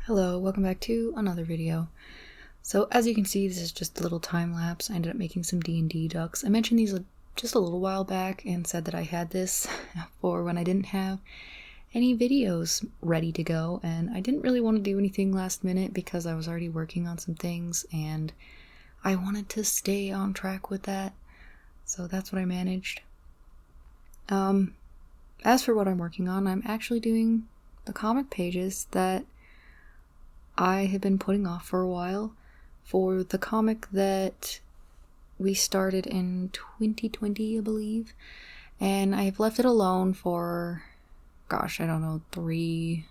Hello, welcome back to another video. So as you can see, this is just a little time lapse. I ended up making some D&D ducks. I mentioned these just a little while back and said that I had this for when I didn't have any videos ready to go, and I didn't really want to do anything last minute because I was already working on some things and I wanted to stay on track with that. So that's what I managed. As for what I'm working on, I'm actually doing the comic pages that I have been putting off for a while for the comic that we started in 2020, I believe, and I've left it alone for, gosh, I don't know, three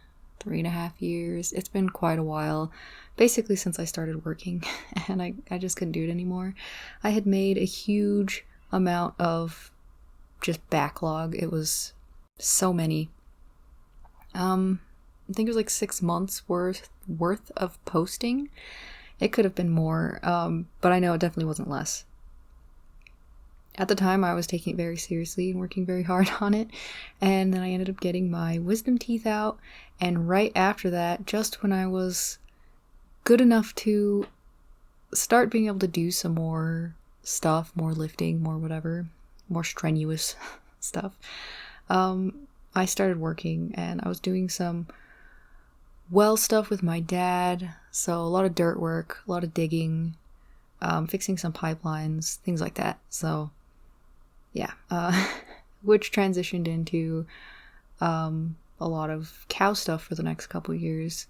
and a half years. It's been quite a while, basically since I started working, and I just couldn't do it anymore. I had made a huge amount of just backlog. It was so many. I think it was like 6 months worth of posting. It could have been more, but I know it definitely wasn't less. At the time, I was taking it very seriously and working very hard on it, and then I ended up getting my wisdom teeth out, and right after that, just when I was good enough to start being able to do some more stuff, more lifting, more whatever, more strenuous stuff, I started working, and I was doing some stuff with my dad, so a lot of dirt work, a lot of digging, fixing some pipelines, things like that. So yeah, which transitioned into a lot of cow stuff for the next couple years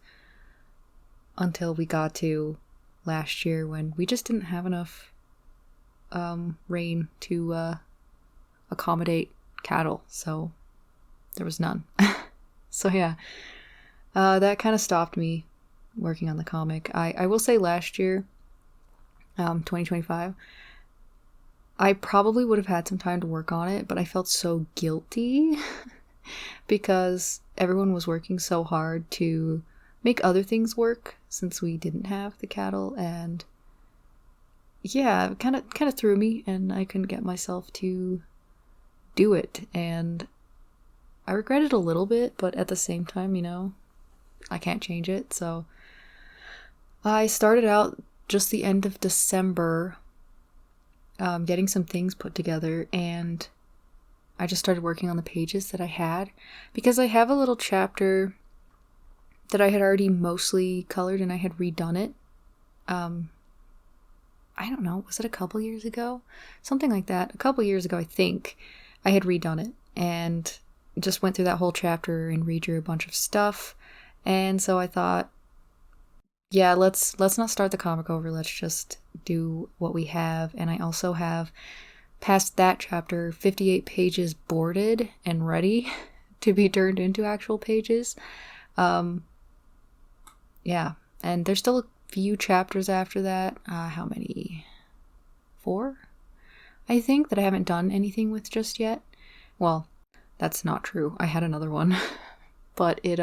until we got to last year when we just didn't have enough rain to accommodate cattle, so there was none. So yeah, that kind of stopped me working on the comic. I will say last year, 2025, I probably would have had some time to work on it, but I felt so guilty because everyone was working so hard to make other things work since we didn't have the cattle, and yeah, it kind of threw me, and I couldn't get myself to do it, and I regret it a little bit, but at the same time, I can't change it. So I started out just the end of December, getting some things put together, and I just started working on the pages that I had because I have a little chapter that I had already mostly colored and I had redone it. I don't know, was it a couple years ago? Something like that. A couple years ago, I think, I had redone it and just went through that whole chapter and redrew a bunch of stuff. And so I thought, yeah, let's not start the comic over. Let's just do what we have. And I also have, past that chapter, 58 pages boarded and ready to be turned into actual pages. Yeah, and there's still a few chapters after that. How many? 4? I think that I haven't done anything with just yet. Well, that's not true. I had another one, but it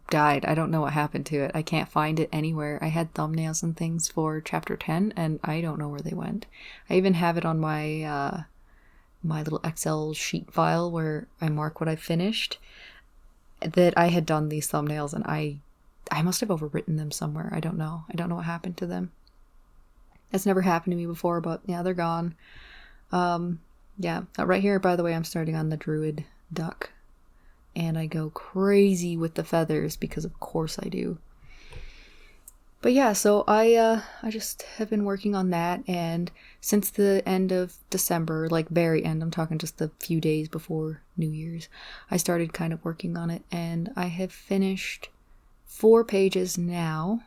died. I don't know what happened to it. I can't find it anywhere. I had thumbnails and things for chapter 10, and I don't know where they went. I even have it on my my little Excel sheet file where I mark what I finished, that I had done these thumbnails, and I must have overwritten them somewhere. I don't know. I don't know what happened to them. That's never happened to me before, but yeah, they're gone. Yeah, right here, by the way, I'm starting on the druid duck, and I go crazy with the feathers because of course I do. But yeah, so I just have been working on that, and since the end of December, like very end, I'm talking just a few days before New Year's, I started kind of working on it, and I have finished 4 pages now,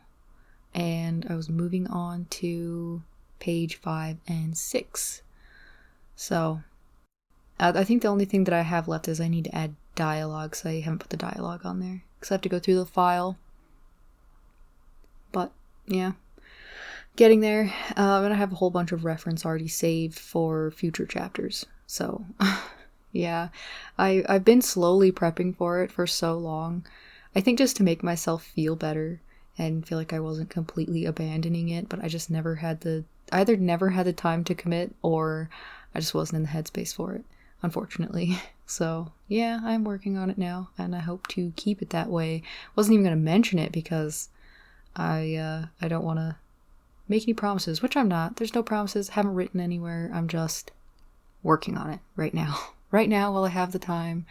and I was moving on to page 5 and 6. So, I think the only thing that I have left is I need to add dialogue, so I haven't put the dialogue on there, because I have to go through the file. But, yeah, getting there. And I have a whole bunch of reference already saved for future chapters. So, yeah, I've been slowly prepping for it for so long. I think just to make myself feel better and feel like I wasn't completely abandoning it, but I just never had the time to commit, or I just wasn't in the headspace for it. unfortunately. So yeah, I'm working on it now, and I hope to keep it that way. Wasn't even going to mention it because I don't want to make any promises, which I'm not. There's no promises, haven't written anywhere. I'm just working on it right now. Right now while I have the time,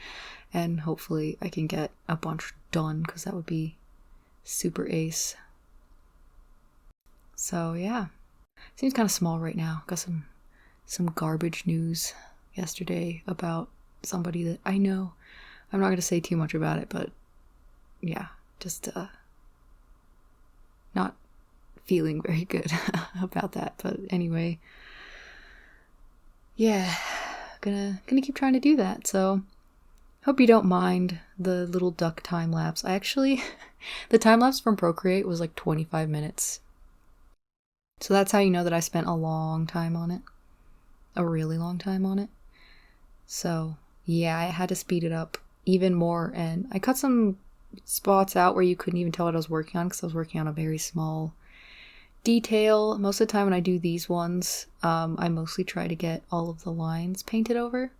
and hopefully I can get a bunch done because that would be super ace. So yeah, seems kind of small right now. Got some garbage news yesterday about somebody that I know. I'm not going to say too much about it, but yeah, just not feeling very good about that. But anyway, yeah, gonna keep trying to do that. So hope you don't mind the little duck time lapse. I actually the time lapse from Procreate was like 25 minutes. So that's how you know that I spent a long time on it. A really long time on it. So yeah, I had to speed it up even more, and I cut some spots out where you couldn't even tell what I was working on because I was working on a very small detail. Most of the time when I do these ones, I mostly try to get all of the lines painted over.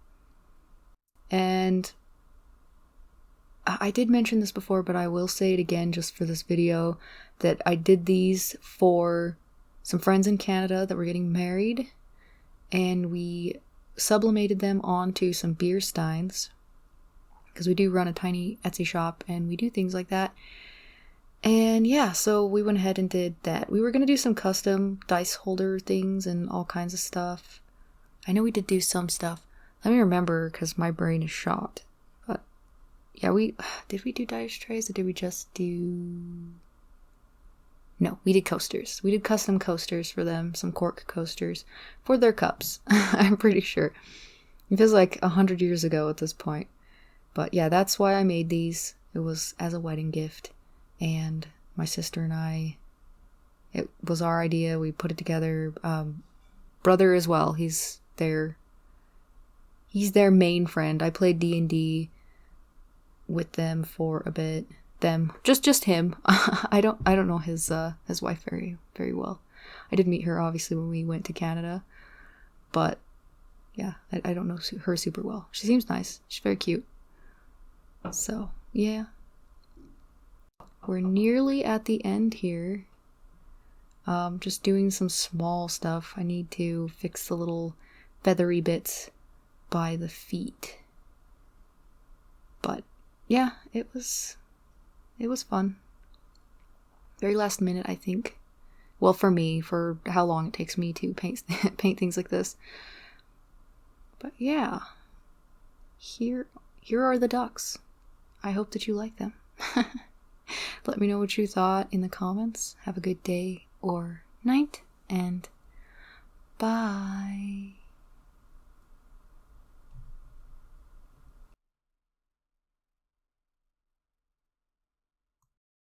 And I did mention this before, but I will say it again just for this video, that I did these for some friends in Canada that were getting married, and we sublimated them onto some beer steins, because we do run a tiny Etsy shop and we do things like that. And yeah, so we went ahead and did that. We were going to do some custom dice holder things and all kinds of stuff. I know we did do some stuff. Let me remember, because my brain is shot. But yeah, did we do dice trays, or did we just do... No, we did coasters. We did custom coasters for them, some cork coasters for their cups. I'm pretty sure. It feels like 100 years ago at this point. But yeah, that's why I made these. It was as a wedding gift. And my sister and I, it was our idea. We put it together. Brother as well. He's their main friend. I played D&D with them for a bit. Just him. I don't know his wife very well. I did meet her obviously when we went to Canada, but yeah, I don't know her super well. She seems nice. She's very cute. So yeah, we're nearly at the end here. Just doing some small stuff. I need to fix the little feathery bits by the feet. But yeah, it was fun. Very last minute, I think. Well, for me, for how long it takes me to paint things like this. But yeah, here are the ducks. I hope that you like them. Let me know what you thought in the comments. Have a good day or night, and bye.